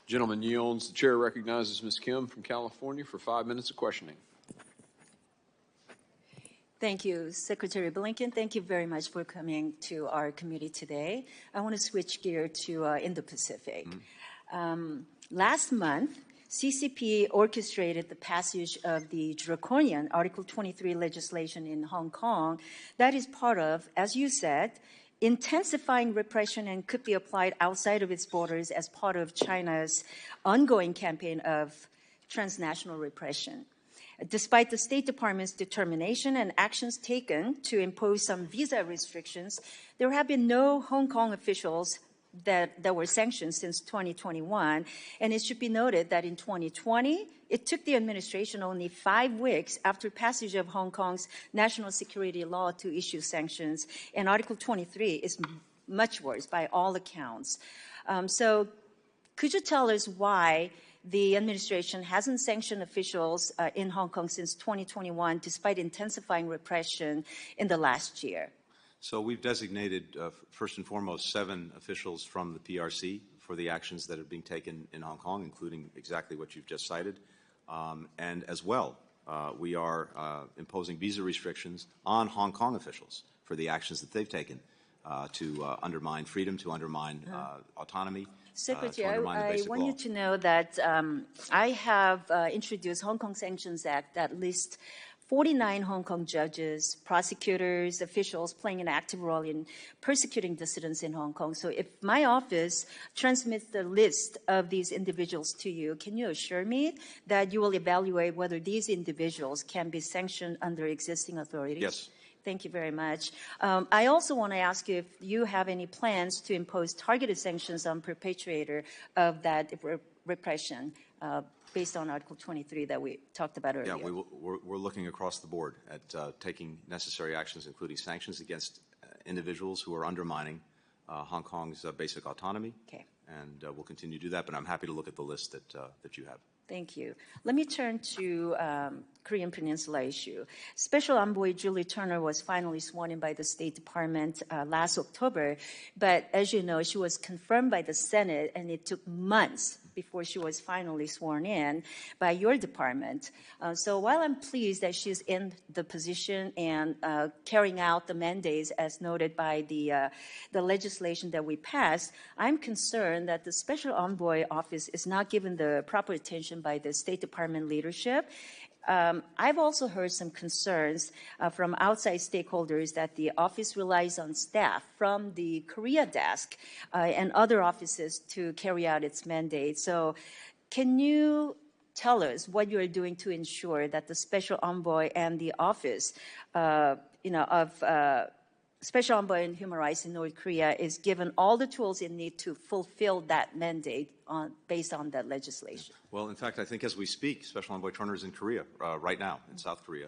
Gentleman yields. The chair recognizes Ms. Kim from California for 5 minutes of questioning. Thank you, Secretary Blinken. Thank you very much for coming to our committee today. I want to switch gear to Indo-Pacific. Last month, CCP orchestrated the passage of the draconian Article 23 legislation in Hong Kong that is part of, as you said, intensifying repression and could be applied outside of its borders as part of China's ongoing campaign of transnational repression. Despite the State Department's determination and actions taken to impose some visa restrictions, there have been no Hong Kong officials that were sanctioned since 2021. And it should be noted that in 2020, it took the administration only 5 weeks after passage of Hong Kong's national security law to issue sanctions. And Article 23 is much worse by all accounts. So could you tell us why the administration hasn't sanctioned officials in Hong Kong since 2021, despite intensifying repression in the last year? So we've designated, first and foremost, 7 officials from the PRC for the actions that are being taken in Hong Kong, including exactly what you've just cited. And as well, we are imposing visa restrictions on Hong Kong officials for the actions that they've taken to undermine freedom, to undermine autonomy. Secretary, I want you to know that I have introduced Hong Kong Sanctions Act that lists 49 Hong Kong judges, prosecutors, officials playing an active role in persecuting dissidents in Hong Kong. So if my office transmits the list of these individuals to you, can you assure me that you will evaluate whether these individuals can be sanctioned under existing authorities? Yes. Thank you very much. I also want to ask you if you have any plans to impose targeted sanctions on perpetrator of that repression based on Article 23 that we talked about earlier. Yeah, we're looking across the board at taking necessary actions, including sanctions against individuals who are undermining Hong Kong's basic autonomy. Okay. And we'll continue to do that, but I'm happy to look at the list that you have. Thank you. Let me turn to Korean Peninsula issue. Special Envoy Julie Turner was finally sworn in by the State Department last October, but as you know, she was confirmed by the Senate, and it took months before she was finally sworn in by your department. So while I'm pleased that she's in the position and carrying out the mandates as noted by the legislation that we passed, I'm concerned that the Special Envoy office is not given the proper attention by the State Department leadership. I've also heard some concerns from outside stakeholders that the office relies on staff from the Korea desk and other offices to carry out its mandate. So can you tell us what you are doing to ensure that the Special Envoy and the office of Special Envoy in Human Rights in North Korea is given all the tools it needs to fulfill that mandate based on that legislation? Well, in fact, I think as we speak, Special Envoy Turner is in Korea right now, in South Korea,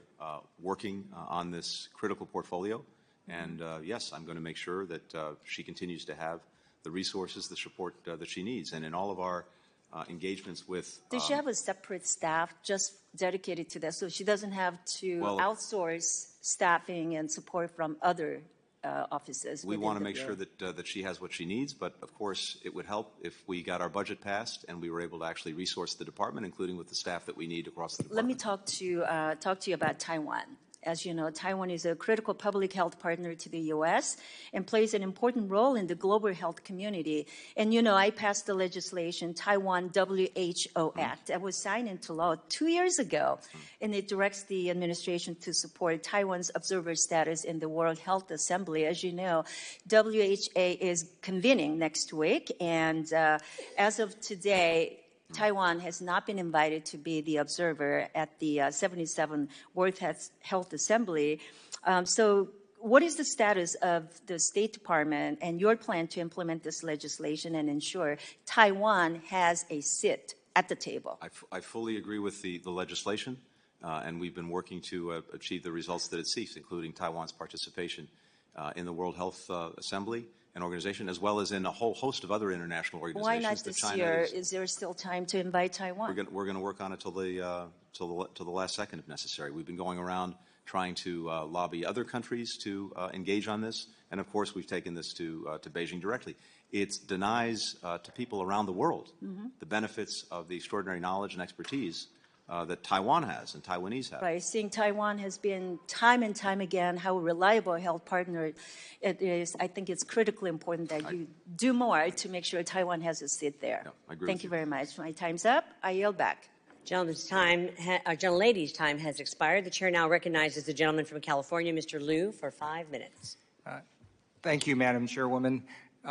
working on this critical portfolio. And yes, I'm going to make sure that she continues to have the resources, the support that she needs. And in all of our engagements with... Does she have a separate staff just dedicated to that, so she doesn't have to outsource staffing and support from other offices? We want to make sure that she has what she needs, but of course it would help if we got our budget passed and we were able to actually resource the department, including with the staff that we need across the department. Let me talk to you about Taiwan. As you know, Taiwan is a critical public health partner to the U.S. and plays an important role in the global health community. And you know, I passed the legislation, Taiwan WHO Act, that was signed into law 2 years ago. And it directs the administration to support Taiwan's observer status in the World Health Assembly. As you know, WHO is convening next week. And as of today, Taiwan has not been invited to be the observer at the 77th World Health Assembly. So what is the status of the State Department and your plan to implement this legislation and ensure Taiwan has a seat at the table? I fully agree with the legislation, and we've been working to achieve the results that it seeks, including Taiwan's participation in the World Health Assembly an organization, as well as in a whole host of other international organizations. Why not this year? Is there still time to invite Taiwan? We're going to work on it till the last second if necessary. We've been going around trying to lobby other countries to engage on this. And, of course, we've taken this to Beijing directly. It denies to people around the world the benefits of the extraordinary knowledge and expertise that Taiwan has and Taiwanese have. Right, seeing Taiwan has been time and time again how reliable a health partner it is. I think it's critically important that you do more to make sure Taiwan has a seat there. Yeah, I agree Thank with you you. very much. My time's up. I yield back. Gentlelady's time has expired. The chair now recognizes the gentleman from California, Mr. Liu, for 5 minutes. Thank you, Madam Chairwoman.